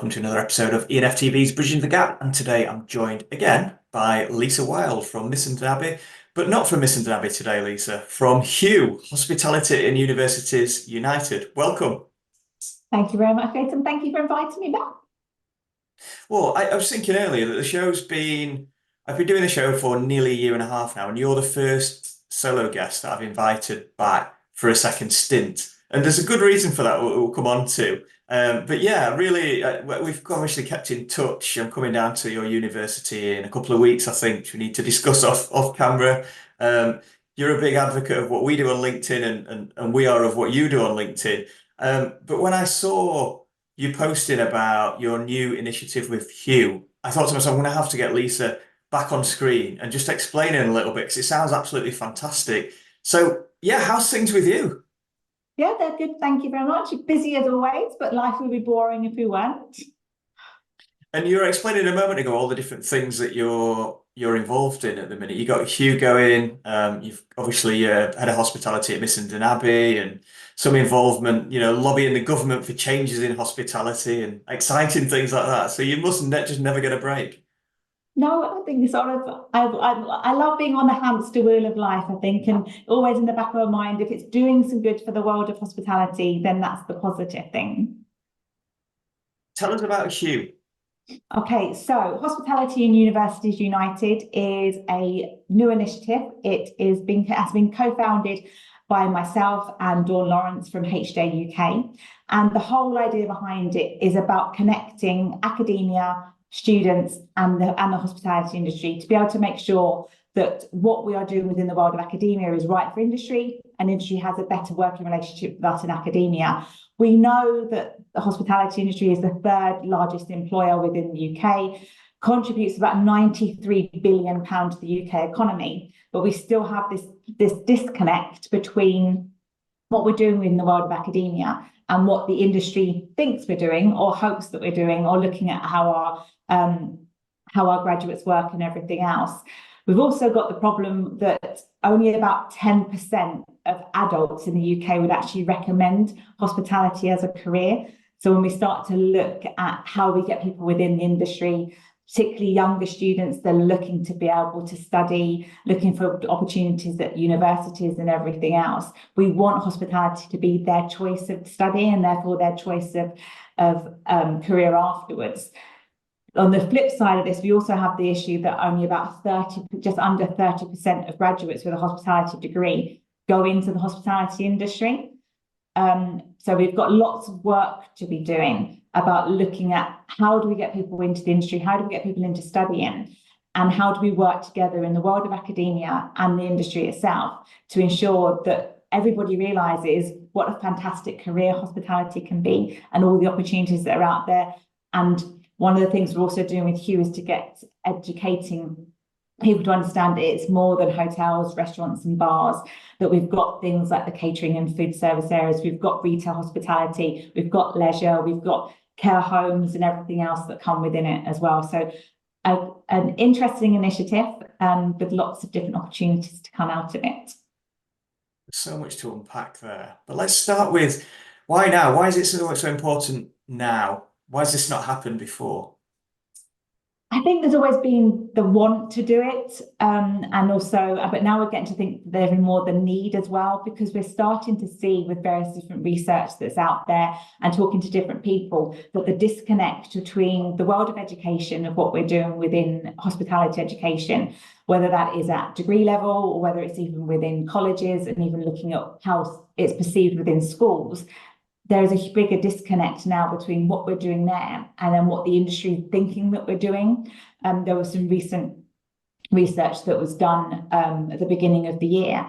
welcome to another episode of E&F TV's Bridging the Gap. And today I'm joined again by Lisa Wyld from Misson Abbey, but not from Misson Abbey today, Lisa, from Hugh, Hospitality and Universities United. Welcome. Thank you very much, Jason. Thank you for inviting me back. Well, I was thinking earlier that I've been doing the show for nearly a year and a half now, and you're the first solo guest that I've invited back for a second stint. And there's a good reason for that we'll come on to. But yeah, really, we've obviously kept in touch. I'm coming down to your university in a couple of weeks, I think, which we need to discuss off camera. You're a big advocate of what we do on LinkedIn and we are of what you do on LinkedIn. But when I saw you posting about your new initiative with Hugh, I thought to myself, I'm going to have to get Lisa back on screen and just explain it a little bit because it sounds absolutely fantastic. So yeah, how's things with you? Yeah, they're good. Thank you very much. Busy as always, but life would be boring if we weren't. And you were explaining a moment ago all the different things that you're involved in at the minute. You got Hugh going. You've obviously head of hospitality at Misson Abbey, and some involvement, lobbying the government for changes in hospitality and exciting things like that. So you must just never get a break. No, I think I love being on the hamster wheel of life, I think, and always in the back of my mind, if it's doing some good for the world of hospitality, then that's the positive thing. Tell us about Hugh. Okay, so Hospitality and Universities United is a new initiative. Has been co-founded by myself and Dawn Lawrence from HJ UK. And the whole idea behind it is about connecting academia, students and the hospitality industry to be able to make sure that what we are doing within the world of academia is right for industry, and industry has a better working relationship with us in academia. We know that the hospitality industry is the third largest employer within the UK, contributes about £93 billion to the UK economy, but we still have this disconnect between what we're doing in the world of academia and what the industry thinks we're doing or hopes that we're doing, or looking at how our graduates work and everything else. We've also got the problem that only about 10% of adults in the UK would actually recommend hospitality as a career. So when we start to look at how we get people within the industry, particularly younger students, they're looking to be able to study, looking for opportunities at universities and everything else. We want hospitality to be their choice of study and therefore their choice of career afterwards. On the flip side of this, we also have the issue that only about just under 30% of graduates with a hospitality degree go into the hospitality industry. So we've got lots of work to be doing about looking at how do we get people into the industry, how do we get people into studying, and how do we work together in the world of academia and the industry itself to ensure that everybody realises what a fantastic career hospitality can be and all the opportunities that are out there. And one of the things we're also doing with Hugh is to get educating people to understand that it's more than hotels, restaurants and bars, that we've got things like the catering and food service areas, we've got retail hospitality, we've got leisure, we've got care homes and everything else that come within it as well. So an interesting initiative with lots of different opportunities to come out of it. There's so much to unpack there. But let's start with why now? Why is it so important now? Why has this not happened before? I think there's always been the want to do it, and also, but now we're getting to think there's more the need as well, because we're starting to see with various different research that's out there and talking to different people that the disconnect between the world of education, of what we're doing within hospitality education, whether that is at degree level or whether it's even within colleges and even looking at how it's perceived within schools, there is a bigger disconnect now between what we're doing there and then what the industry is thinking that we're doing. There was some recent research that was done at the beginning of the year,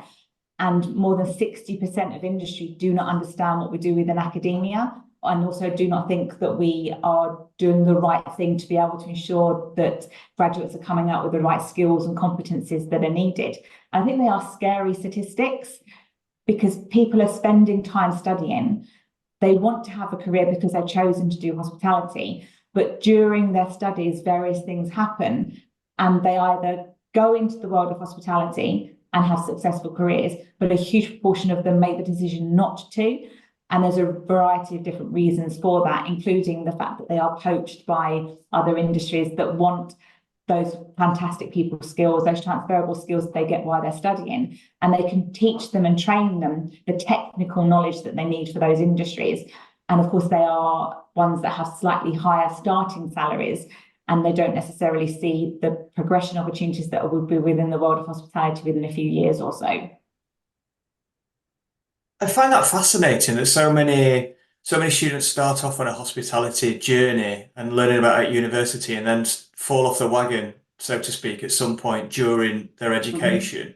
and more than 60% of industry do not understand what we do within academia, and also do not think that we are doing the right thing to be able to ensure that graduates are coming out with the right skills and competencies that are needed. I think they are scary statistics, because people are spending time studying. They want to have a career because they've chosen to do hospitality, but during their studies, various things happen, and they either go into the world of hospitality and have successful careers, but a huge proportion of them make the decision not to. And there's a variety of different reasons for that, including the fact that they are poached by other industries that want those fantastic people skills, those transferable skills that they get while they're studying, and they can teach them and train them the technical knowledge that they need for those industries. And of course, they are ones that have slightly higher starting salaries, and they don't necessarily see the progression opportunities that would be within the world of hospitality within a few years or so. I find that fascinating that so many students start off on a hospitality journey and learning about it at university and then fall off the wagon, so to speak, at some point during their Mhm. education.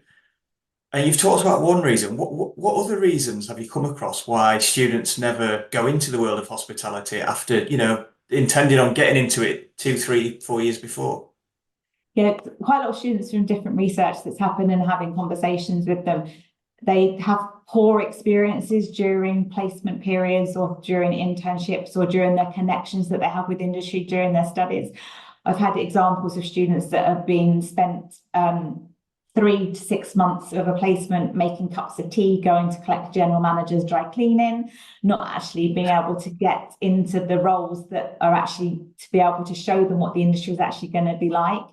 And you've talked about one reason. What other reasons have you come across why students never go into the world of hospitality after, intending on getting into it 2, 3, 4 years before? Yeah, quite a lot of students from different research that's happened and having conversations with them. They have poor experiences during placement periods or during internships or during their connections that they have with industry during their studies. I've had examples of students that have been spent 3 to 6 months of a placement making cups of tea, going to collect general managers dry cleaning, not actually being able to get into the roles that are actually to be able to show them what the industry is actually going to be like,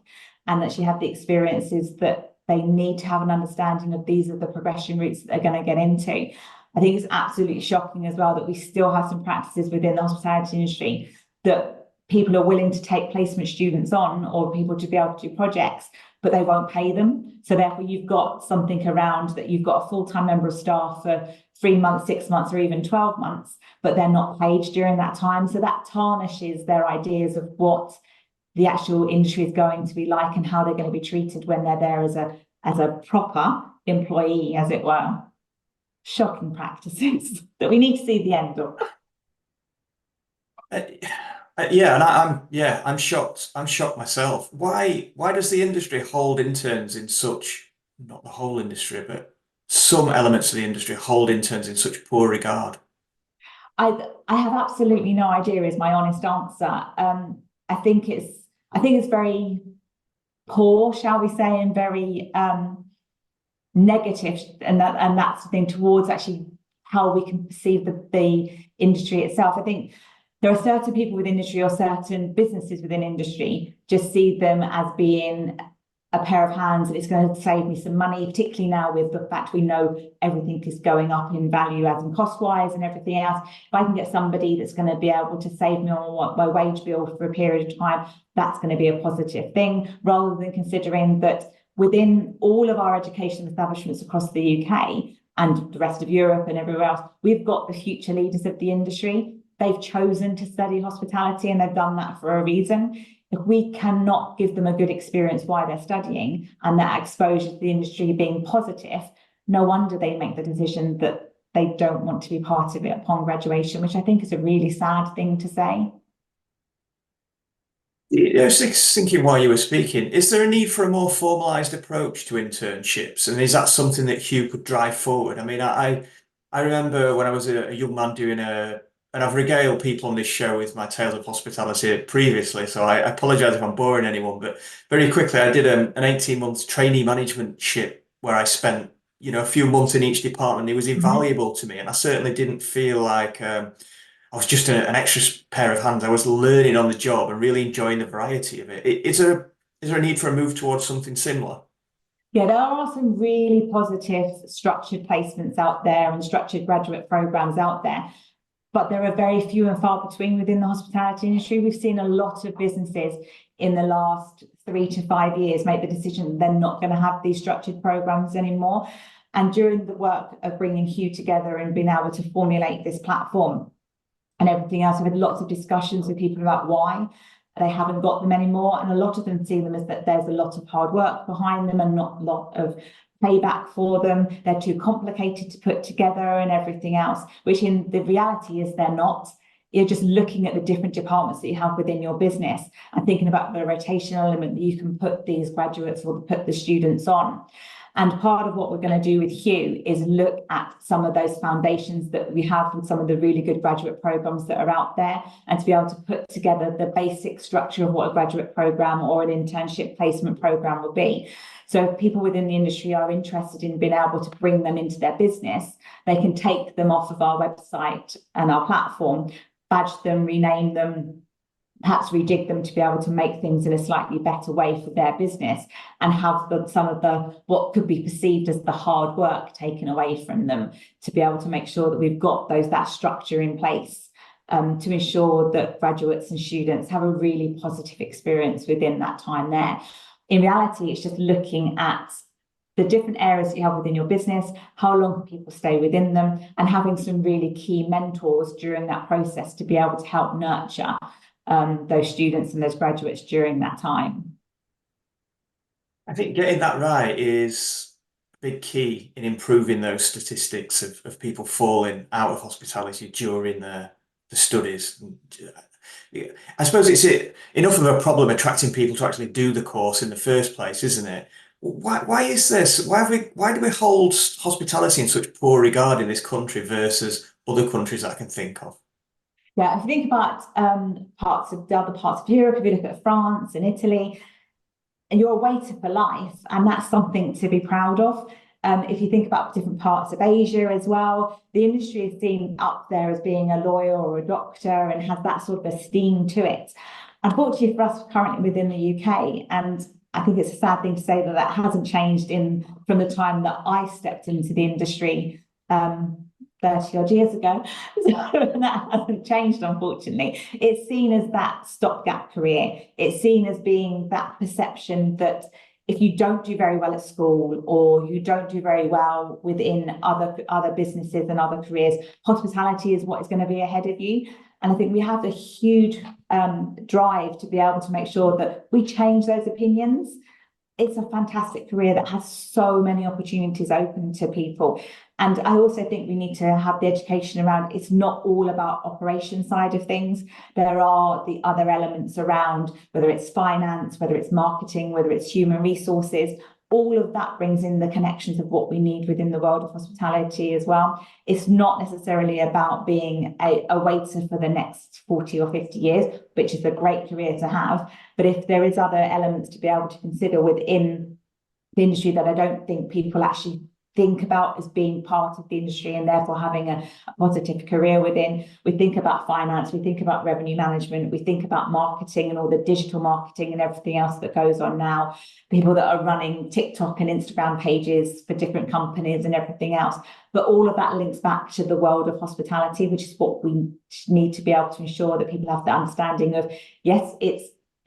and actually have the experiences that they need to have an understanding of these are the progression routes that they're going to get into. I think it's absolutely shocking as well that we still have some practices within the hospitality industry that people are willing to take placement students on or people to be able to do projects, but they won't pay them. So therefore you've got something around that you've got a full-time member of staff for 3 months, 6 months, or even 12 months, but they're not paid during that time. So that tarnishes their ideas of what the actual industry is going to be like and how they're going to be treated when they're there as a proper employee, as it were. Shocking practices that we need to see the end of. Uh, yeah, and I'm shocked. I'm shocked myself. Why does the industry hold interns in such, not the whole industry, but some elements of the industry hold interns in such poor regard? I have absolutely no idea is my honest answer. I think it's very poor, shall we say, and very negative, and that's the thing towards actually how we can perceive the industry itself. I think there are certain people within industry or certain businesses within industry just see them as being a pair of hands and it's going to save me some money, particularly now with the fact we know everything is going up in value as in cost wise and everything else. If I can get somebody that's going to be able to save me on my wage bill for a period of time, that's going to be a positive thing, rather than considering that within all of our education establishments across the UK and the rest of Europe and everywhere else, we've got the future leaders of the industry. They've chosen to study hospitality and they've done that for a reason. If we cannot give them a good experience while they're studying and that exposure to the industry being positive, no wonder they make the decision that they don't want to be part of it upon graduation, which I think is a really sad thing to say. I was thinking while you were speaking, is there a need for a more formalised approach to internships? And is that something that Hugh could drive forward? I mean, I remember when I was a young man and I've regaled people on this show with my tales of hospitality previously, so I apologise if I'm boring anyone, but very quickly I did an 18-month trainee managementship where I spent, a few months in each department. It was Mhm. invaluable to me, and I certainly didn't feel like I was just an extra pair of hands. I was learning on the job and really enjoying the variety of it. Is there a need for a move towards something similar? Yeah, there are some really positive structured placements out there and structured graduate programs out there, but there are very few and far between within the hospitality industry. We've seen a lot of businesses in the last 3 to 5 years make the decision they're not going to have these structured programs anymore. And during the work of bringing Hugh together and being able to formulate this platform and everything else, I've had lots of discussions with people about why they haven't got them anymore. And a lot of them see them as that there's a lot of hard work behind them and not a lot of payback for them. They're too complicated to put together and everything else, which in the reality is they're not. You're just looking at the different departments that you have within your business and thinking about the rotational element that you can put these graduates or put the students on. And part of what we're going to do with Hugh is look at some of those foundations that we have with some of the really good graduate programs that are out there, and to be able to put together the basic structure of what a graduate program or an internship placement program will be. So if people within the industry are interested in being able to bring them into their business, they can take them off of our website and our platform, badge them, rename them, perhaps rejig them to be able to make things in a slightly better way for their business, and have some of the what could be perceived as the hard work taken away from them, to be able to make sure that we've got that structure in place, to ensure that graduates and students have a really positive experience within that time there. In reality, it's just looking at the different areas that you have within your business, how long can people stay within them, and having some really key mentors during that process to be able to help nurture those students and those graduates during that time. I think getting that right is a big key in improving those statistics of people falling out of hospitality during the studies. I suppose it's enough of a problem attracting people to actually do the course in the first place, isn't it? Why is this? Why do we hold hospitality in such poor regard in this country versus other countries that I can think of? Yeah, if you think about the other parts of Europe, if you look at France and Italy, and you're a waiter for life, and that's something to be proud of. If you think about different parts of Asia as well, the industry is seen up there as being a lawyer or a doctor and has that sort of esteem to it. Unfortunately for us currently within the UK, and I think it's a sad thing to say that that hasn't changed from the time that I stepped into the industry 30 odd years ago. So that hasn't changed, unfortunately. It's seen as that stopgap career. It's seen as being that perception that if you don't do very well at school, or you don't do very well within other businesses and other careers, hospitality is what is going to be ahead of you. And I think we have a huge drive to be able to make sure that we change those opinions. It's a fantastic career that has so many opportunities open to people. And I also think we need to have the education around it's not all about operation side of things. There are the other elements around, whether it's finance, whether it's marketing, whether it's human resources. All of that brings in the connections of what we need within the world of hospitality as well. It's not necessarily about being a waiter for the next 40 or 50 years, which is a great career to have. But if there is other elements to be able to consider within the industry that I don't think people actually think about as being part of the industry and therefore having a positive career within. We think about finance, we think about revenue management, we think about marketing and all the digital marketing and everything else that goes on now, people that are running TikTok and Instagram pages for different companies and everything else. But all of that links back to the world of hospitality, which is what we need to be able to ensure that people have the understanding of, yes, it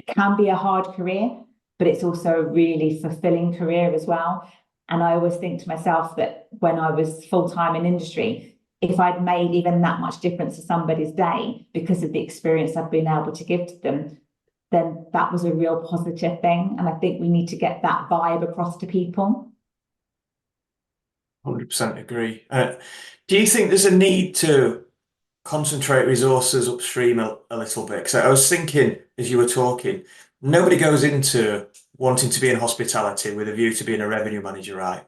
can be a hard career, but it's also a really fulfilling career as well. And I always think to myself that when I was full-time in industry, if I'd made even that much difference to somebody's day because of the experience I've been able to give to them, then that was a real positive thing. And I think we need to get that vibe across to people. 100% agree. Do you think there's a need to concentrate resources upstream a little bit? Because I was thinking as you were talking, nobody goes into wanting to be in hospitality with a view to being a revenue manager, right?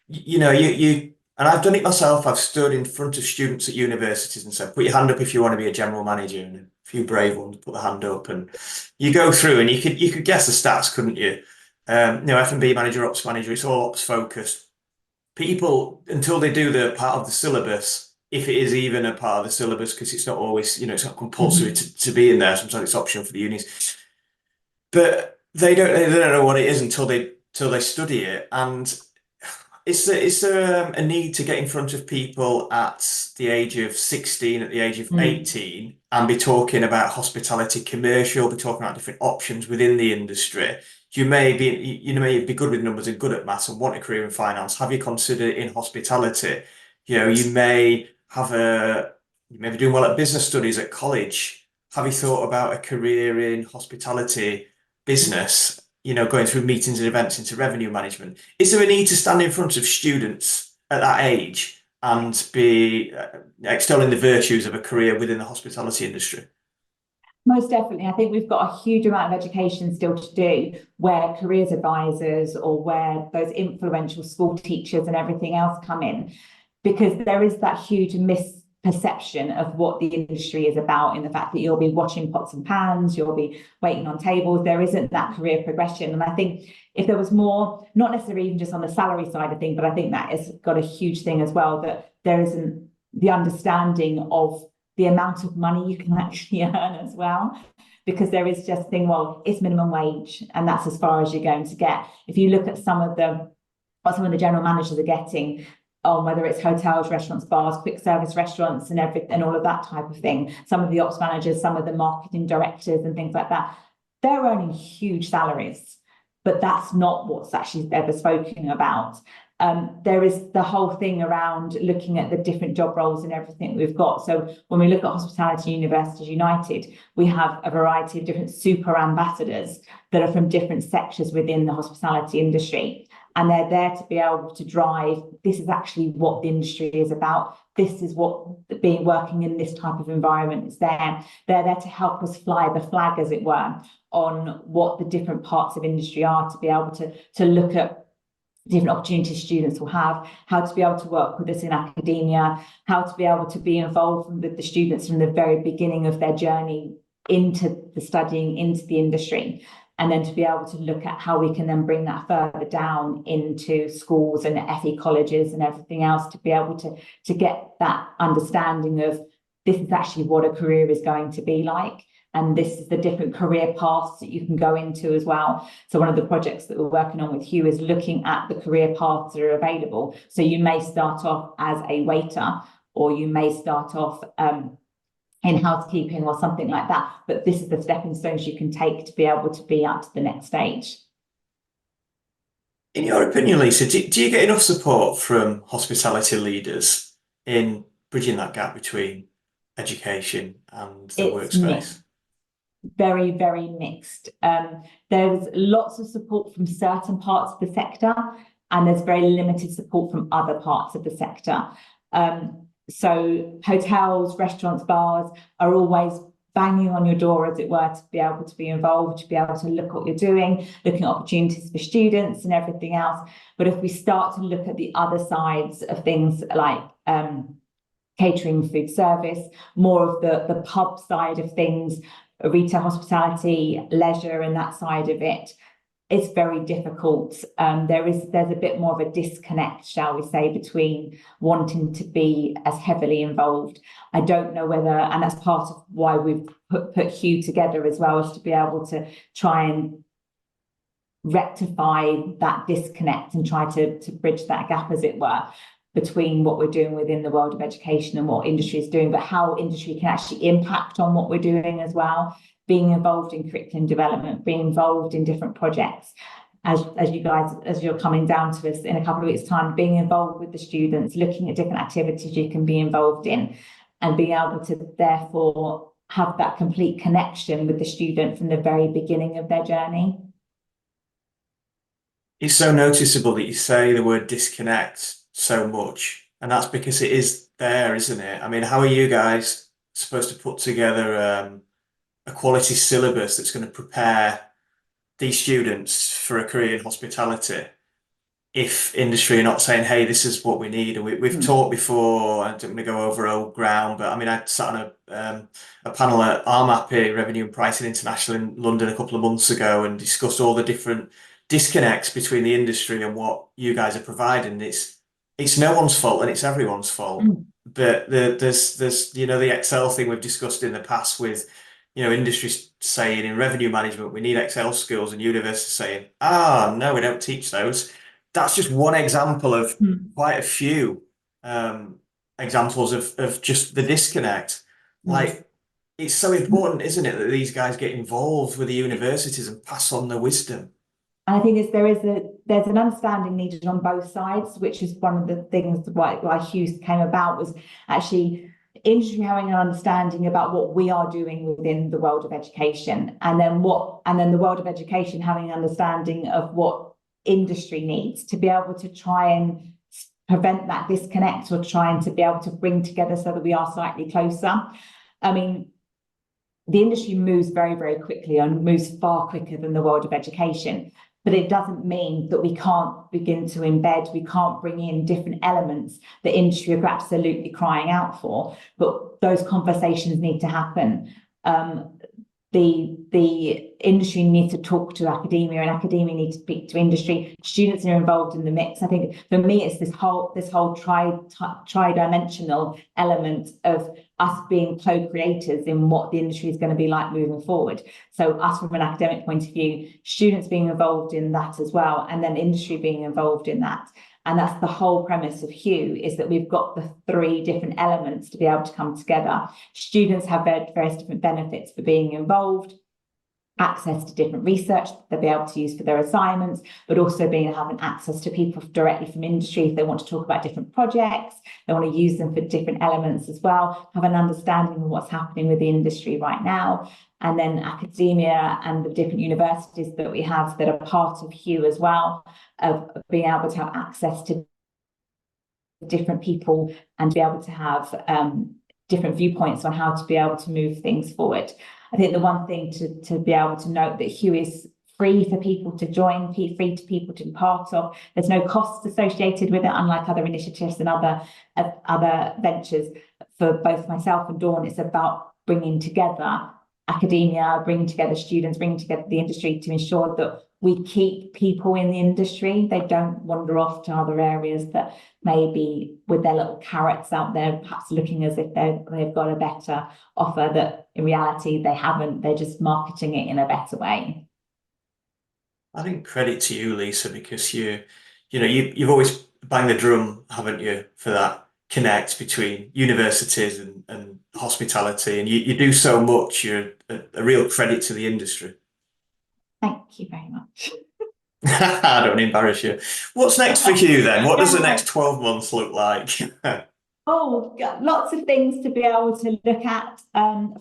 You know, and I've done it myself. I've stood in front of students at universities and said, put your hand up if you want to be a general manager, and a few brave ones put the hand up, and you go through and you could guess the stats, couldn't you? F&B manager, ops manager, it's all ops focused. People, until they do the part of the syllabus, if it is even a part of the syllabus, because it's not always, it's not compulsory to be in there. Sometimes it's optional for the unis. But they don't know what it is until they study it. And is there a need to get in front of people at the age of 16, at the age of 18, and be talking about hospitality commercial, be talking about different options within the industry? You may be good with numbers and good at maths and want a career in finance. Have you considered in hospitality? You may be doing well at business studies at college. Have you thought about a career in hospitality business, going through meetings and events into revenue management? Is there a need to stand in front of students at that age and be extolling the virtues of a career within the hospitality industry? Most definitely. I think we've got a huge amount of education still to do where careers advisors or where those influential school teachers and everything else come in, because there is that huge misperception of what the industry is about, in the fact that you'll be washing pots and pans, you'll be waiting on tables. There isn't that career progression. And I think if there was more, not necessarily even just on the salary side of things, but I think that has got a huge thing as well, that there isn't the understanding of the amount of money you can actually earn as well. Because there is just a thing, well, it's minimum wage, and that's as far as you're going to get. If you look at what some of the general managers are getting on whether it's hotels, restaurants, bars, quick service restaurants, and everything, and all of that type of thing, some of the ops managers, some of the marketing directors, and things like that, they're earning huge salaries. But that's not what's actually ever spoken about. There is the whole thing around looking at the different job roles and everything we've got. So when we look at Hospitality Universities United, we have a variety of different super ambassadors that are from different sectors within the hospitality industry. And they're there to be able to drive, this is actually what the industry is about. This is what being working in this type of environment is there. They're there to help us fly the flag, as it were, on what the different parts of industry are, to be able to look at different opportunities students will have, how to be able to work with us in academia, how to be able to be involved with the students from the very beginning of their journey into the studying, into the industry, and then to be able to look at how we can then bring that further down into schools and FE colleges and everything else, to be able to get that understanding of this is actually what a career is going to be like. And this is the different career paths that you can go into as well. So one of the projects that we're working on with Hugh is looking at the career paths that are available. So you may start off as a waiter, or you may start off in housekeeping or something like that. But this is the stepping stones you can take to be able to be up to the next stage. In your opinion, Lisa, do you get enough support from hospitality leaders in bridging that gap between education and the It's mixed. workspace? Very, very mixed. There's lots of support from certain parts of the sector, and there's very limited support from other parts of the sector. So hotels, restaurants, bars are always banging on your door, as it were, to be able to be involved, to be able to look what you're doing, looking at opportunities for students and everything else. But if we start to look at the other sides of things, like catering, food service, more of the pub side of things, retail, hospitality, leisure, and that side of it, it's very difficult. There's a bit more of a disconnect, shall we say, between wanting to be as heavily involved. I don't know whether, and that's part of why we've put Hugh together as well, is to be able to try and rectify that disconnect and try to bridge that gap, as it were, between what we're doing within the world of education and what industry is doing, but how industry can actually impact on what we're doing as well. Being involved in curriculum development, being involved in different projects, as you guys, as you're coming down to us in a couple of weeks' time, being involved with the students, looking at different activities you can be involved in, and being able to therefore have that complete connection with the student from the very beginning of their journey. It's so noticeable that you say the word disconnect so much, and that's because it is there, isn't it? I mean, how are you guys supposed to put together a quality syllabus that's going to prepare these students for a career in hospitality if industry are not saying, hey, this is what we need? And we've talked before, I don't want to go over old ground, but I mean, I sat on a panel at RMAPI, Revenue and Pricing International, in London a couple of months ago, and discussed all the different disconnects between the industry and what you guys are providing. It's no one's fault, and it's everyone's fault. But there's the Excel thing we've discussed in the past with industry saying in revenue management we need Excel skills, and universities saying, no, we don't teach those. That's just one example of quite a few examples of just the disconnect. Like, it's so important, isn't it, that these guys get involved with the universities and pass on their wisdom. And I think there's an understanding needed on both sides, which is one of the things why Hughes came about, was actually industry having an understanding about what we are doing within the world of education, and then the world of education having an understanding of what industry needs, to be able to try and prevent that disconnect, or trying to be able to bring together so that we are slightly closer. I mean, the industry moves very, very quickly and moves far quicker than the world of education. But it doesn't mean that we can't begin to embed, we can't bring in different elements that industry are absolutely crying out for. But those conversations need to happen. The industry needs to talk to academia, and academia needs to speak to industry. Students are involved in the mix. I think for me, it's this whole tri-dimensional element of us being co-creators in what the industry is going to be like moving forward. So us from an academic point of view, students being involved in that as well, and then industry being involved in that. And that's the whole premise of Hugh, is that we've got the three different elements to be able to come together. Students have various different benefits for being involved, access to different research that they'll be able to use for their assignments, but also having access to people directly from industry if they want to talk about different projects, they want to use them for different elements as well, have an understanding of what's happening with the industry right now. And then academia and the different universities that we have that are part of Hugh as well, of being able to have access to different people and be able to have different viewpoints on how to be able to move things forward. I think the one thing to be able to note that Hugh is free for people to join, free to people to be part of. There's no costs associated with it, unlike other initiatives and other ventures. For both myself and Dawn, it's about bringing together academia, bringing together students, bringing together the industry to ensure that we keep people in the industry. They don't wander off to other areas that maybe with their little carrots out there, perhaps looking as if they've got a better offer that in reality they haven't. They're just marketing it in a better way. I think credit to you, Lisa, because you've always banged the drum, haven't you, for that connect between universities and hospitality, and you do so much. You're a real credit to the industry. Thank you very much. I don't want to embarrass you. What's next for you then? What does the next 12 months look like? Oh, lots of things to be able to look at.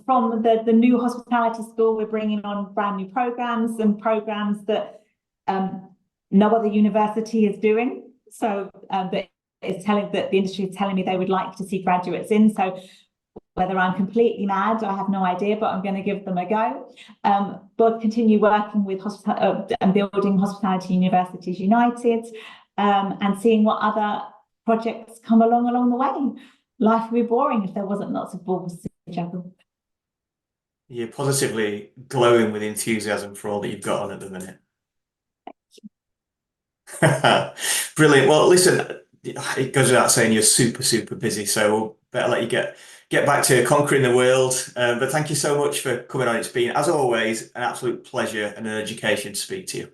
From the new hospitality school, we're bringing on brand new programs and programs that no other university is doing. So that the industry is telling me they would like to see graduates in. So whether I'm completely mad, I have no idea, but I'm going to give them a go. But continue working with and building Hospitality Universities United, and seeing what other projects come along the way. Life would be boring if there wasn't lots of balls to juggle. You're positively glowing with enthusiasm for all that you've got on at the minute. Brilliant. Well, listen, it goes without saying you're super, super busy, so we'll better let you get back to conquering the world. But thank you so much for coming on. It's been, as always, an absolute pleasure and an education to speak to you.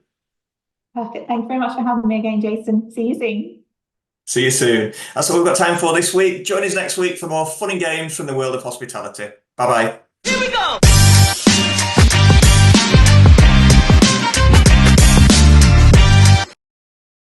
Perfect. Thank you very much for having me again, Jason. See you soon. See you soon. That's all we've got time for this week. Join us next week for more fun and games from the world of hospitality. Bye-bye. Here we go!